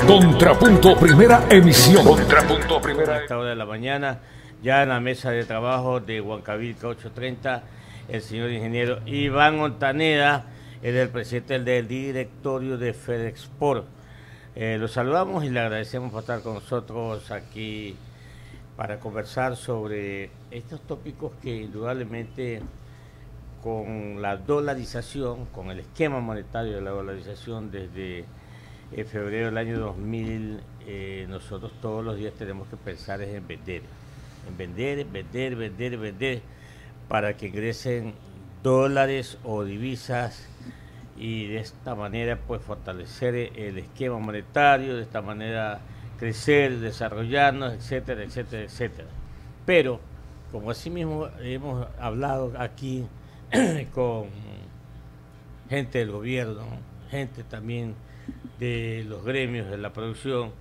Contrapunto Primera Emisión. Contrapunto Primera. A esta hora de la mañana, ya en la mesa de trabajo de Huancavilca 830, el señor ingeniero Iván Ontaneda, es el presidente del directorio de Fedexport. Lo saludamos y le agradecemos por estar con nosotros aquí para conversar sobre estos tópicos que indudablemente con la dolarización, con el esquema monetario de la dolarización desde febrero del año 2000, nosotros todos los días tenemos que pensar en vender, para que ingresen dólares o divisas y de esta manera pues fortalecer el esquema monetario, de esta manera crecer, desarrollarnos, etcétera, etcétera, etcétera. Pero, como así mismo hemos hablado aquí con gente del gobierno, gente también de los gremios de la producción,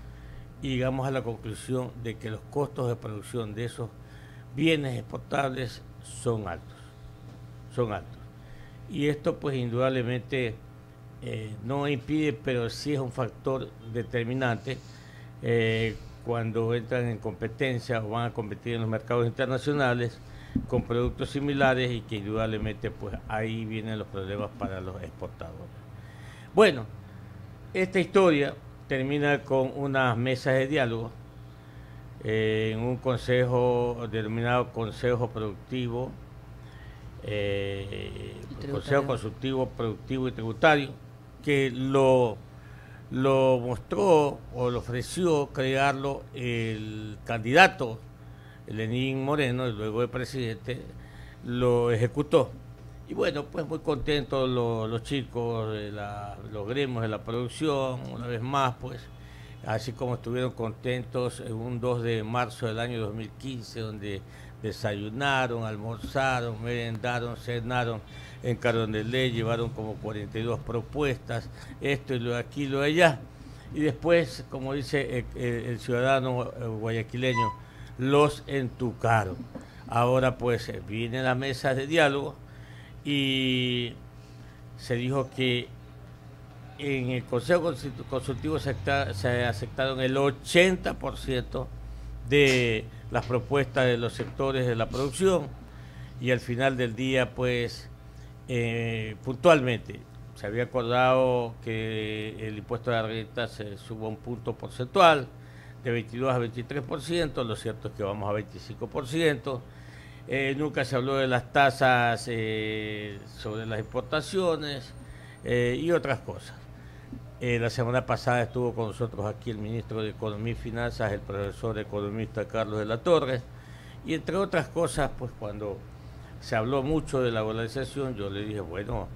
y llegamos a la conclusión de que los costos de producción de esos bienes exportables son altos. Y esto pues indudablemente no impide, pero sí es un factor determinante cuando entran en competencia o van a competir en los mercados internacionales con productos similares, y que indudablemente pues ahí vienen los problemas para los exportadores. Bueno, esta historia termina con unas mesas de diálogo en un consejo denominado Consejo Productivo, Consejo Consultivo Productivo y Tributario, que lo mostró o lo ofreció crearlo el candidato Lenín Moreno, y luego el presidente lo ejecutó. Y bueno, pues muy contentos los chicos de los gremios de la producción, una vez más, pues, así como estuvieron contentos en un 2 de marzo del año 2015, donde desayunaron, almorzaron, merendaron, cenaron en Carondelet, llevaron como 42 propuestas, esto y lo de aquí y lo de allá. Y después, como dice el ciudadano guayaquileño, los entucaron. Ahora pues viene la mesa de diálogo y se dijo que en el Consejo Consultivo se aceptaron el 80% de las propuestas de los sectores de la producción, y al final del día pues puntualmente se había acordado que el impuesto de la renta se suba un punto porcentual de 22 a 23%, lo cierto es que vamos a 25%. Nunca se habló de las tasas sobre las importaciones y otras cosas. La semana pasada estuvo con nosotros aquí el ministro de Economía y Finanzas, el profesor economista Carlos de la Torre, y entre otras cosas, pues cuando se habló mucho de la dolarización, yo le dije, bueno,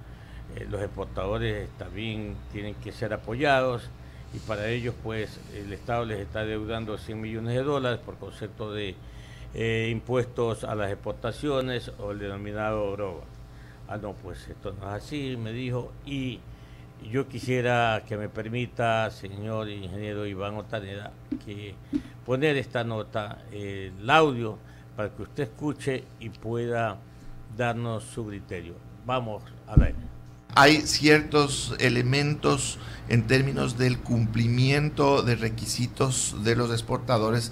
los exportadores también tienen que ser apoyados, y para ellos pues el Estado les está deudando 100 millones de dólares por concepto de impuestos a las exportaciones o el denominado DROGA. No, pues esto no es así, me dijo, y yo quisiera que me permita, señor ingeniero Iván Ontaneda, que poner esta nota, el audio, para que usted escuche y pueda darnos su criterio. Vamos a ver. Hay ciertos elementos en términos del cumplimiento de requisitos de los exportadores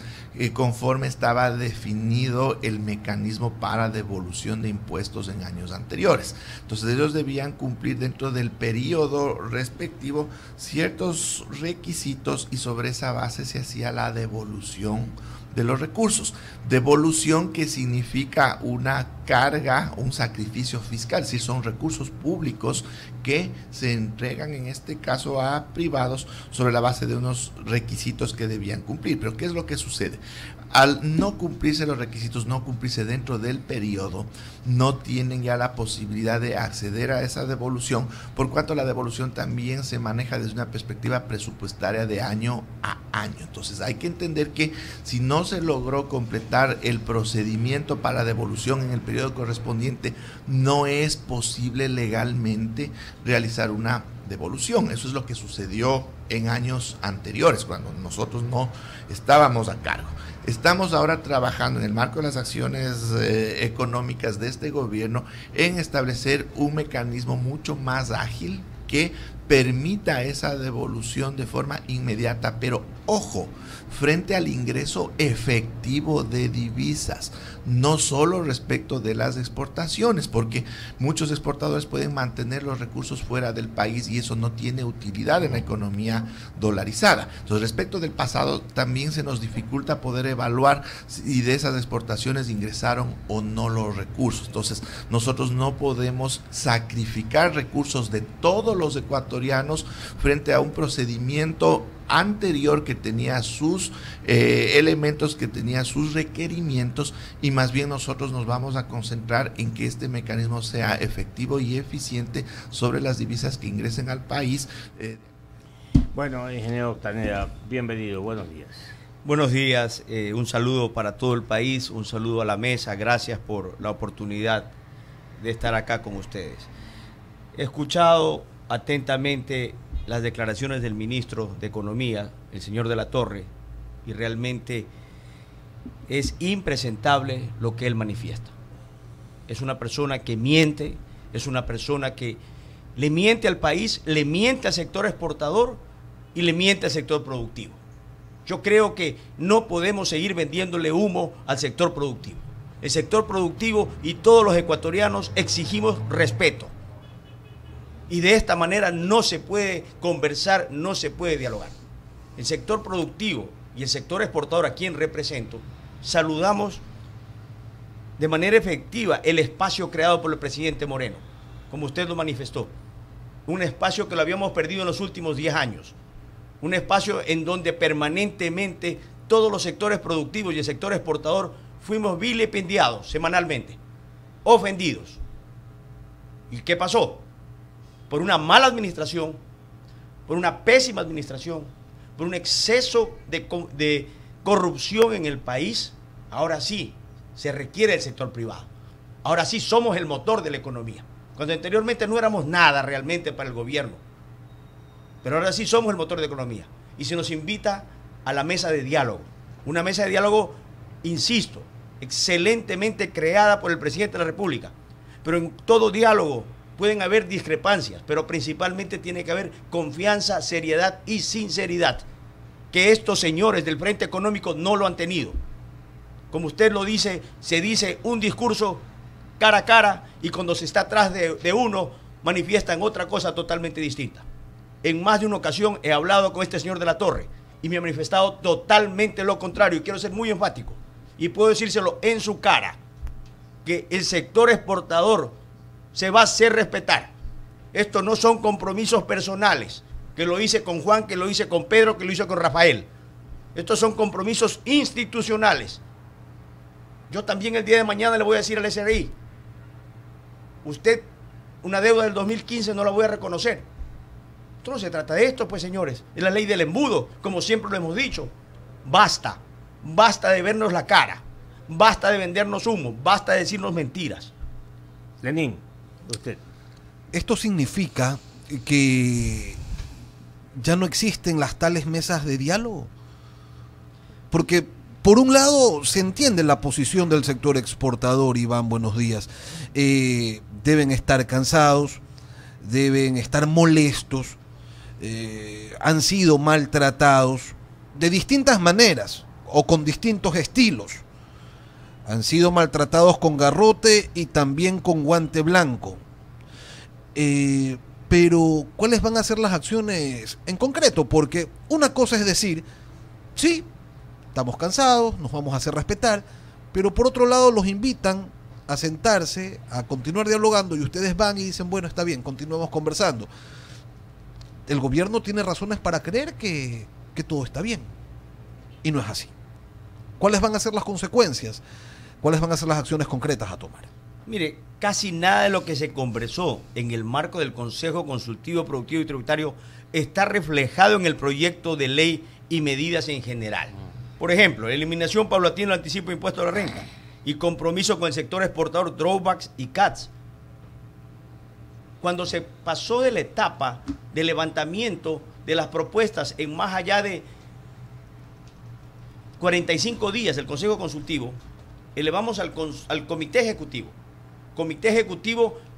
conforme estaba definido el mecanismo para devolución de impuestos en años anteriores. Entonces ellos debían cumplir dentro del periodo respectivo ciertos requisitos, y sobre esa base se hacía la devolución de los recursos. Devolución que significa una carga, un sacrificio fiscal, es decir, son recursos públicos que se entregan en este caso a privados sobre la base de unos requisitos que debían cumplir. Pero ¿qué es lo que sucede? Al no cumplirse los requisitos, no cumplirse dentro del periodo, no tienen ya la posibilidad de acceder a esa devolución, por cuanto la devolución también se maneja desde una perspectiva presupuestaria de año a año. Entonces hay que entender que si no se logró completar el procedimiento para devolución en el periodo correspondiente, no es posible legalmente realizar una devolución. Eso es lo que sucedió en años anteriores, cuando nosotros no estábamos a cargo. Estamos ahora trabajando en el marco de las acciones económicas de este gobierno en establecer un mecanismo mucho más ágil que permita esa devolución de forma inmediata, pero ojo, frente al ingreso efectivo de divisas, no solo respecto de las exportaciones, porque muchos exportadores pueden mantener los recursos fuera del país y eso no tiene utilidad en la economía dolarizada. Entonces, respecto del pasado, también se nos dificulta poder evaluar si de esas exportaciones ingresaron o no los recursos. Entonces, nosotros no podemos sacrificar recursos de todos los ecuatorianos frente a un procedimiento anterior que tenía sus elementos, que tenía sus requerimientos, y más bien nosotros nos vamos a concentrar en que este mecanismo sea efectivo y eficiente sobre las divisas que ingresen al país. Bueno, ingeniero Octaneda, bienvenido, buenos días. Buenos días, un saludo para todo el país, un saludo a la mesa, gracias por la oportunidad de estar acá con ustedes. He escuchado atentamente las declaraciones del ministro de Economía, el señor de la Torre, y realmente es impresentable lo que él manifiesta. Es una persona que miente, es una persona que le miente al país, le miente al sector exportador y le miente al sector productivo. Yo creo que no podemos seguir vendiéndole humo al sector productivo. El sector productivo y todos los ecuatorianos exigimos respeto. Y de esta manera no se puede conversar, no se puede dialogar. El sector productivo y el sector exportador, a quien represento, saludamos de manera efectiva el espacio creado por el presidente Moreno, como usted lo manifestó. Un espacio que lo habíamos perdido en los últimos 10 años. Un espacio en donde permanentemente todos los sectores productivos y el sector exportador fuimos vilipendiados semanalmente, ofendidos. ¿Y qué pasó? Por una mala administración, por una pésima administración, por un exceso de corrupción en el país, ahora sí se requiere el sector privado. Ahora sí somos el motor de la economía, cuando anteriormente no éramos nada realmente para el gobierno. Pero ahora sí somos el motor de la economía. Y se nos invita a la mesa de diálogo. Una mesa de diálogo, insisto, excelentemente creada por el presidente de la República. Pero en todo diálogo pueden haber discrepancias, pero principalmente tiene que haber confianza, seriedad y sinceridad, que estos señores del Frente Económico no lo han tenido. Como usted lo dice, se dice un discurso cara a cara y cuando se está atrás de uno manifiestan otra cosa totalmente distinta. En más de una ocasión he hablado con este señor de la Torre y me ha manifestado totalmente lo contrario, y quiero ser muy enfático y puedo decírselo en su cara, que el sector exportador se va a hacer respetar. Estos no son compromisos personales, que lo hice con Juan, que lo hice con Pedro, que lo hice con Rafael. Estos son compromisos institucionales. Yo también el día de mañana le voy a decir al SRI, usted una deuda del 2015 no la voy a reconocer. Esto no se trata de esto, pues señores, es la ley del embudo, como siempre lo hemos dicho. Basta, basta de vernos la cara, basta de vendernos humo, basta de decirnos mentiras. Lenín, usted. Esto significa que ya no existen las tales mesas de diálogo. Porque, por un lado, se entiende la posición del sector exportador, Iván, buenos días. Deben estar cansados, deben estar molestos, han sido maltratados de distintas maneras o con distintos estilos. Han sido maltratados con garrote y también con guante blanco. Pero, ¿cuáles van a ser las acciones en concreto? Porque una cosa es decir, sí, estamos cansados, nos vamos a hacer respetar, pero por otro lado los invitan a sentarse, a continuar dialogando y ustedes van y dicen, bueno, está bien, continuemos conversando. El gobierno tiene razones para creer que todo está bien y no es así. ¿Cuáles van a ser las consecuencias? ¿Cuáles van a ser las acciones concretas a tomar? Mire, casi nada de lo que se conversó en el marco del Consejo Consultivo Productivo y Tributario está reflejado en el proyecto de ley y medidas en general. Por ejemplo, eliminación paulatina del anticipo de impuesto a la renta y compromiso con el sector exportador, drawbacks y CATs. Cuando se pasó de la etapa de levantamiento de las propuestas en más allá de 45 días el Consejo Consultivo, elevamos al Comité Ejecutivo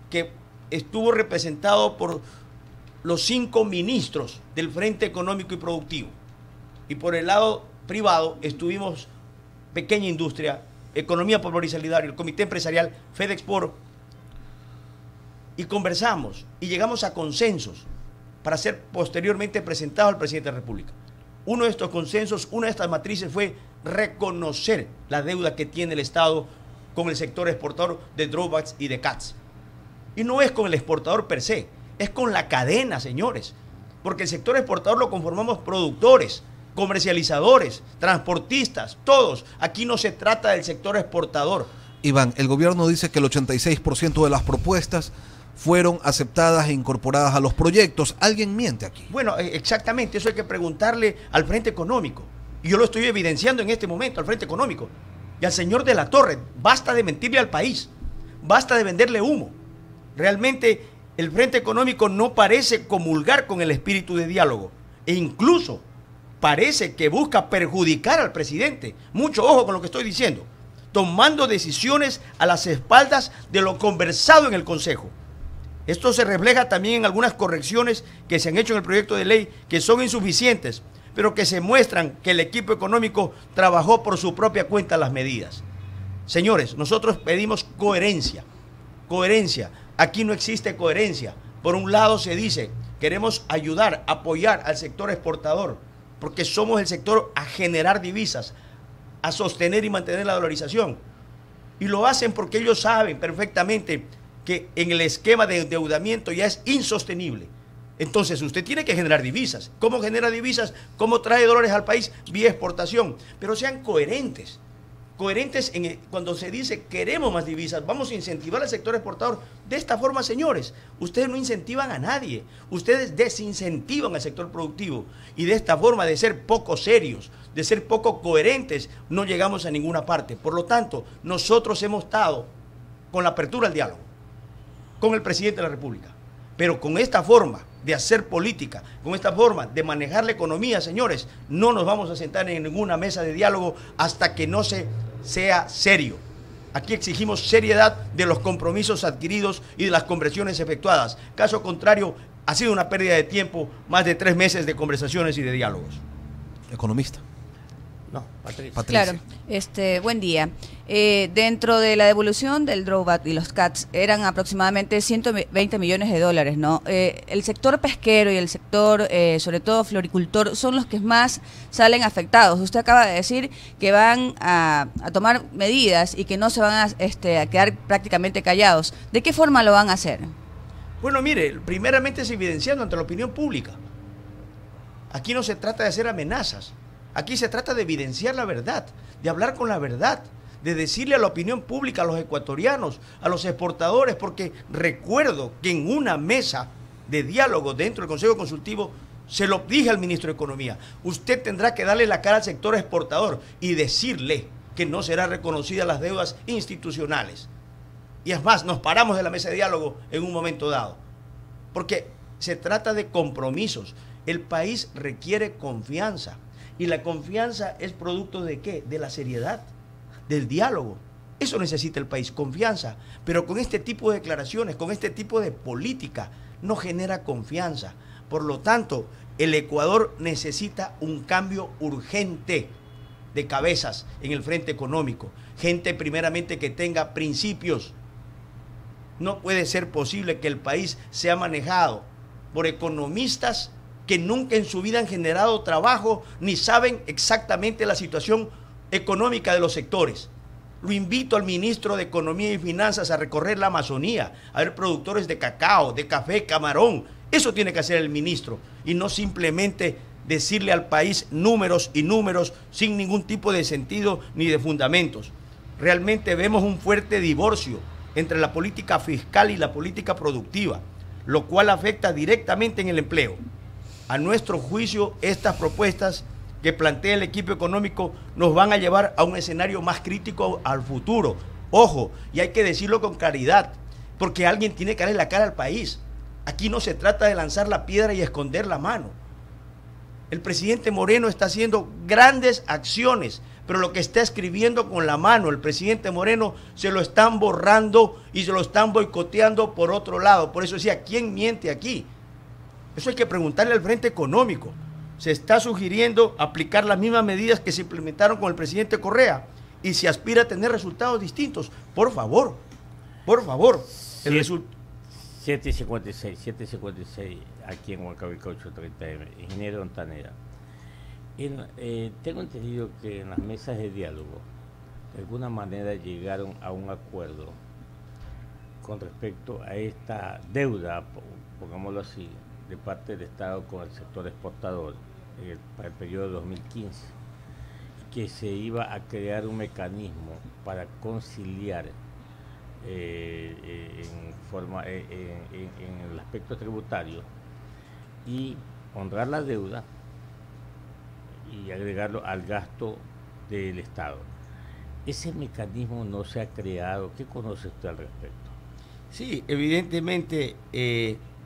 que estuvo representado por los 5 ministros del Frente Económico y Productivo. Y por el lado privado estuvimos pequeña industria, economía popular y solidaria, el comité empresarial, FedExport, y conversamos y llegamos a consensos para ser posteriormente presentados al presidente de la República. Uno de estos consensos, una de estas matrices fue reconocer la deuda que tiene el Estado con el sector exportador de drawbacks y de CATs. Y no es con el exportador per se, es con la cadena, señores, porque el sector exportador lo conformamos productores, comercializadores, transportistas, todos. Aquí no se trata del sector exportador. Iván, el gobierno dice que el 86% de las propuestas fueron aceptadas e incorporadas a los proyectos. ¿Alguien miente aquí? Bueno, exactamente, eso hay que preguntarle al Frente Económico. Y yo lo estoy evidenciando en este momento, al Frente Económico. Y al señor de la Torre, basta de mentirle al país, basta de venderle humo. Realmente el Frente Económico no parece comulgar con el espíritu de diálogo. E incluso parece que busca perjudicar al presidente. Mucho ojo con lo que estoy diciendo. Tomando decisiones a las espaldas de lo conversado en el Consejo. Esto se refleja también en algunas correcciones que se han hecho en el proyecto de ley que son insuficientes, pero que se muestran que el equipo económico trabajó por su propia cuenta las medidas. Señores, nosotros pedimos coherencia. Coherencia. Aquí no existe coherencia. Por un lado se dice, queremos ayudar, apoyar al sector exportador, porque somos el sector a generar divisas, a sostener y mantener la dolarización. Y lo hacen porque ellos saben perfectamente que en el esquema de endeudamiento ya es insostenible. Entonces usted tiene que generar divisas. ¿Cómo genera divisas? ¿Cómo trae dólares al país? Vía exportación. Pero sean coherentes. Coherentes cuando se dice queremos más divisas, vamos a incentivar al sector exportador. De esta forma, señores, ustedes no incentivan a nadie. Ustedes desincentivan al sector productivo. Y de esta forma, de ser poco serios, de ser poco coherentes, no llegamos a ninguna parte. Por lo tanto, nosotros hemos estado con la apertura al diálogo con el presidente de la República. Pero con esta forma de hacer política, con esta forma de manejar la economía, señores, no nos vamos a sentar en ninguna mesa de diálogo hasta que no sea serio. Aquí exigimos seriedad de los compromisos adquiridos y de las conversiones efectuadas. Caso contrario, ha sido una pérdida de tiempo, más de 3 meses de conversaciones y de diálogos. Economista. No, Patricia. Patricia. Claro, buen día. Dentro de la devolución del drawback y los CATs eran aproximadamente 120 millones de dólares, ¿no? El sector pesquero y el sector, sobre todo floricultor, son los que más salen afectados. Usted acaba de decir que van a tomar medidas y que no se van a quedar prácticamente callados. ¿De qué forma lo van a hacer? Bueno, mire, primeramente es evidenciando ante la opinión pública. Aquí no se trata de hacer amenazas. Aquí se trata de evidenciar la verdad, de hablar con la verdad, de decirle a la opinión pública, a los ecuatorianos, a los exportadores, porque recuerdo que en una mesa de diálogo dentro del Consejo Consultivo se lo dije al ministro de Economía, usted tendrá que darle la cara al sector exportador y decirle que no serán reconocidas las deudas institucionales. Y es más, nos paramos de la mesa de diálogo en un momento dado, porque se trata de compromisos. El país requiere confianza. Y la confianza es producto ¿de qué? De la seriedad, del diálogo. Eso necesita el país, confianza. Pero con este tipo de declaraciones, con este tipo de política, no genera confianza. Por lo tanto, el Ecuador necesita un cambio urgente de cabezas en el frente económico. Gente primeramente que tenga principios. No puede ser posible que el país sea manejado por economistas que nunca en su vida han generado trabajo ni saben exactamente la situación económica de los sectores. Lo invito al ministro de Economía y Finanzas a recorrer la Amazonía, a ver productores de cacao, de café, camarón. Eso tiene que hacer el ministro y no simplemente decirle al país números y números sin ningún tipo de sentido ni de fundamentos. Realmente vemos un fuerte divorcio entre la política fiscal y la política productiva, lo cual afecta directamente en el empleo. A nuestro juicio, estas propuestas que plantea el equipo económico nos van a llevar a un escenario más crítico al futuro. Ojo, y hay que decirlo con claridad, porque alguien tiene que darle la cara al país. Aquí no se trata de lanzar la piedra y esconder la mano. El presidente Moreno está haciendo grandes acciones, pero lo que está escribiendo con la mano el presidente Moreno se lo están borrando y se lo están boicoteando por otro lado. Por eso decía, ¿quién miente aquí? Eso hay que preguntarle al Frente Económico. Se está sugiriendo aplicar las mismas medidas que se implementaron con el presidente Correa y se aspira a tener resultados distintos. Por favor, el 756 aquí en Huancavilca 830M, ingeniero Ontanera. Tengo entendido que en las mesas de diálogo de alguna manera llegaron a un acuerdo con respecto a esta deuda, pongámoslo así, de parte del Estado con el sector exportador para el periodo 2015, que se iba a crear un mecanismo para conciliar en el aspecto tributario y honrar la deuda y agregarlo al gasto del Estado. Ese mecanismo no se ha creado. ¿Qué conoce usted al respecto? Sí, evidentemente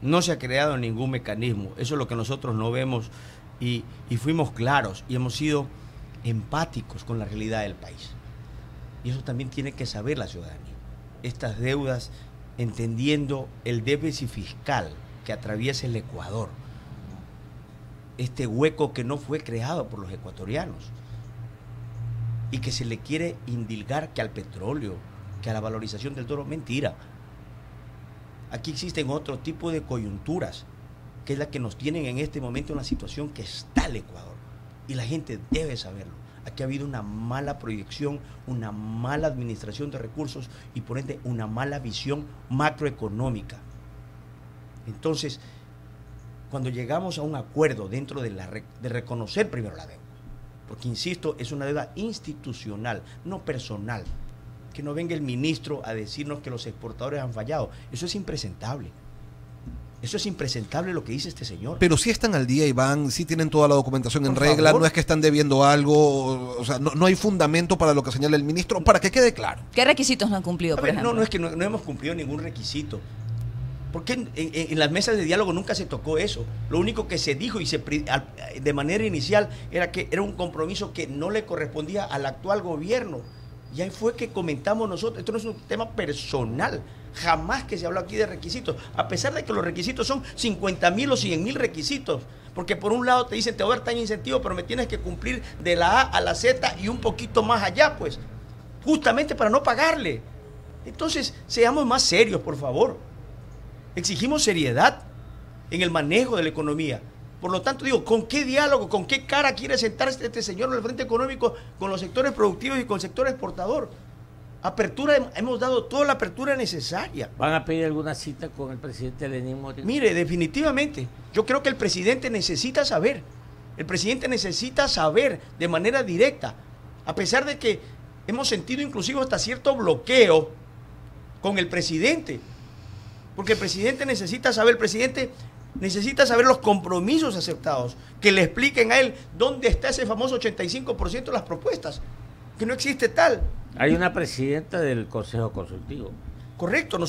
no se ha creado ningún mecanismo. Eso es lo que nosotros no vemos y fuimos claros y hemos sido empáticos con la realidad del país. Y eso también tiene que saber la ciudadanía. Estas deudas, entendiendo el déficit fiscal que atraviesa el Ecuador, este hueco que no fue creado por los ecuatorianos y que se le quiere indilgar que al petróleo, que a la valorización del oro. Mentira. Aquí existen otro tipo de coyunturas, que es la que nos tienen en este momento en la situación que está el Ecuador. Y la gente debe saberlo. Aquí ha habido una mala proyección, una mala administración de recursos y por ende una mala visión macroeconómica. Entonces, cuando llegamos a un acuerdo dentro de reconocer primero la deuda, porque insisto, es una deuda institucional, no personal, que no venga el ministro a decirnos que los exportadores han fallado. Eso es impresentable. Eso es impresentable lo que dice este señor. Pero sí están al día, Iván, sí tienen toda la documentación en Por regla, favor. no es que están debiendo algo, o sea, no hay fundamento para lo que señala el ministro, para que quede claro. ¿Qué requisitos no han cumplido, por ejemplo? No es que no hemos cumplido ningún requisito. Porque en las mesas de diálogo nunca se tocó eso. Lo único que se dijo de manera inicial era que era un compromiso que no le correspondía al actual gobierno. Y ahí fue que comentamos nosotros, esto no es un tema personal, jamás que se habló aquí de requisitos, a pesar de que los requisitos son 50.000 o 100.000 requisitos, porque por un lado te dicen te voy a dar tan incentivo, pero me tienes que cumplir de la A a la Z y un poquito más allá, pues, justamente para no pagarle. Entonces, seamos más serios, por favor. Exigimos seriedad en el manejo de la economía. Por lo tanto, digo, ¿con qué diálogo, con qué cara quiere sentarse este señor en el Frente Económico con los sectores productivos y con el sector exportador? Apertura, hemos dado toda la apertura necesaria. ¿Van a pedir alguna cita con el presidente Lenín Moreno? Mire, definitivamente, yo creo que el presidente necesita saber. El presidente necesita saber de manera directa, a pesar de que hemos sentido inclusive hasta cierto bloqueo con el presidente. Porque el presidente necesita saber, los compromisos aceptados, que le expliquen a él dónde está ese famoso 85% de las propuestas, que no existe tal. Hay una presidenta del Consejo Consultivo. Correcto,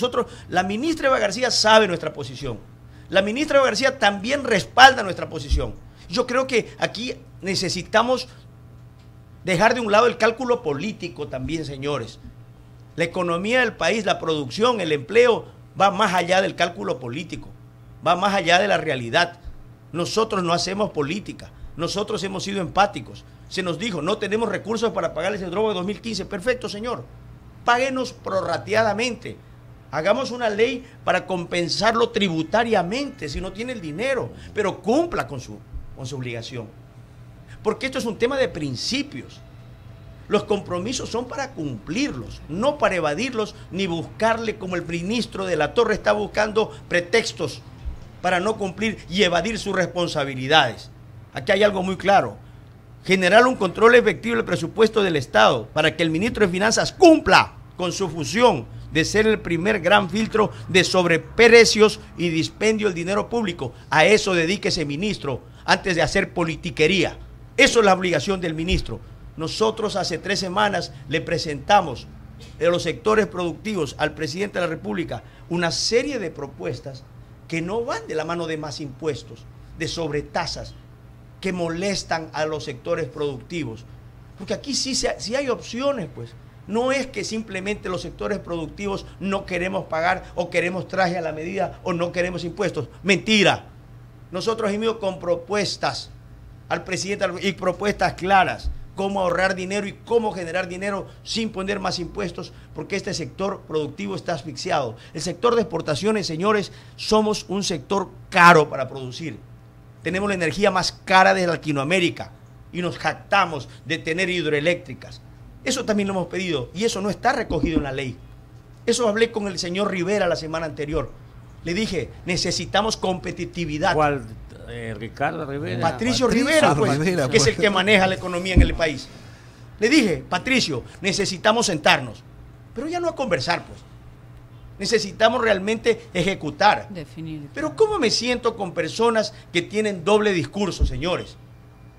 la ministra Eva García sabe nuestra posición. La ministra Eva García también respalda nuestra posición. Yo creo que aquí necesitamos dejar de un lado el cálculo político también, señores. La economía del país, la producción, el empleo, va más allá del cálculo político, va más allá de la realidad. Nosotros no hacemos política, nosotros hemos sido empáticos. Se nos dijo, no tenemos recursos para pagarles el drogo de 2015. Perfecto, señor. Páguenos prorrateadamente. Hagamos una ley para compensarlo tributariamente si no tiene el dinero, pero cumpla con su obligación. Porque esto es un tema de principios. Los compromisos son para cumplirlos, no para evadirlos ni buscarle, como el ministro de la Torre está buscando pretextos para no cumplir y evadir sus responsabilidades. Aquí hay algo muy claro. Generar un control efectivo del presupuesto del Estado para que el ministro de Finanzas cumpla con su función de ser el primer gran filtro de sobreprecios y dispendio del dinero público. A eso dedíquese, ministro, antes de hacer politiquería. Eso es la obligación del ministro. Nosotros hace 3 semanas le presentamos de los sectores productivos al presidente de la República una serie de propuestas que no van de la mano de más impuestos, de sobretasas, que molestan a los sectores productivos. Porque aquí sí hay opciones, pues. No es que simplemente los sectores productivos no queremos pagar o queremos traje a la medida o no queremos impuestos. Mentira. Nosotros hemos ido con propuestas al presidente y propuestas claras, cómo ahorrar dinero y cómo generar dinero sin poner más impuestos, porque este sector productivo está asfixiado. El sector de exportaciones, señores, somos un sector caro para producir. Tenemos la energía más cara de Latinoamérica y nos jactamos de tener hidroeléctricas. Eso también lo hemos pedido y eso no está recogido en la ley. Eso hablé con el señor Rivera la semana anterior. Le dije, necesitamos competitividad. ¿Cuál? Ricardo Rivera. Patricio Rivera, pues, Rivera, que es el que maneja la economía en el país. Le dije, Patricio, necesitamos sentarnos, pero ya no a conversar, pues. Necesitamos realmente ejecutar. Definir. Pero ¿cómo me siento con personas que tienen doble discurso, señores?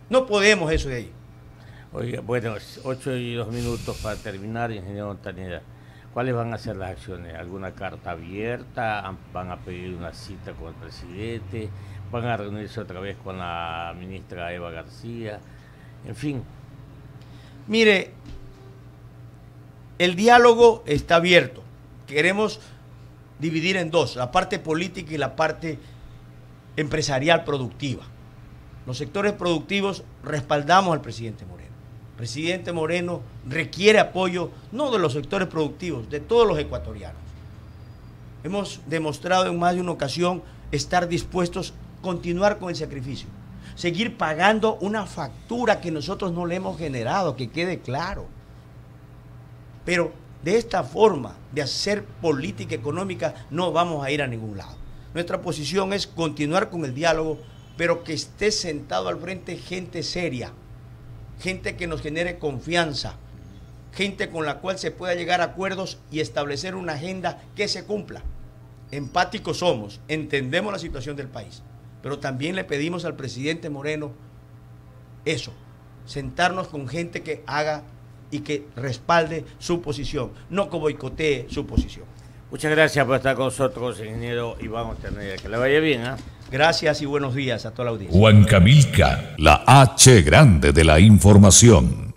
No podemos eso de ahí. Oiga, bueno, 8:02 para terminar, ingeniero Montañeda. ¿Cuáles van a ser las acciones? ¿Alguna carta abierta? ¿Van a pedir una cita con el presidente? ¿Van a reunirse otra vez con la ministra Eva García? En fin. Mire, el diálogo está abierto. Queremos dividir en dos, la parte política y la parte empresarial productiva. Los sectores productivos respaldamos al presidente Moreno. El presidente Moreno requiere apoyo no de los sectores productivos, de todos los ecuatorianos. Hemos demostrado en más de una ocasión estar dispuestos a continuar con el sacrificio, seguir pagando una factura que nosotros no le hemos generado, que quede claro. Pero de esta forma de hacer política económica no vamos a ir a ningún lado. Nuestra posición es continuar con el diálogo, pero que esté sentado al frente gente seria, gente que nos genere confianza, gente con la cual se pueda llegar a acuerdos y establecer una agenda que se cumpla. Empáticos somos, entendemos la situación del país, pero también le pedimos al presidente Moreno eso, sentarnos con gente que haga y que respalde su posición, no que boicotee su posición. Muchas gracias por estar con nosotros, ingeniero Iván Montañeda. Que le vaya bien, ¿eh? Gracias y buenos días a toda la audiencia. Huancavelica, la H grande de la información.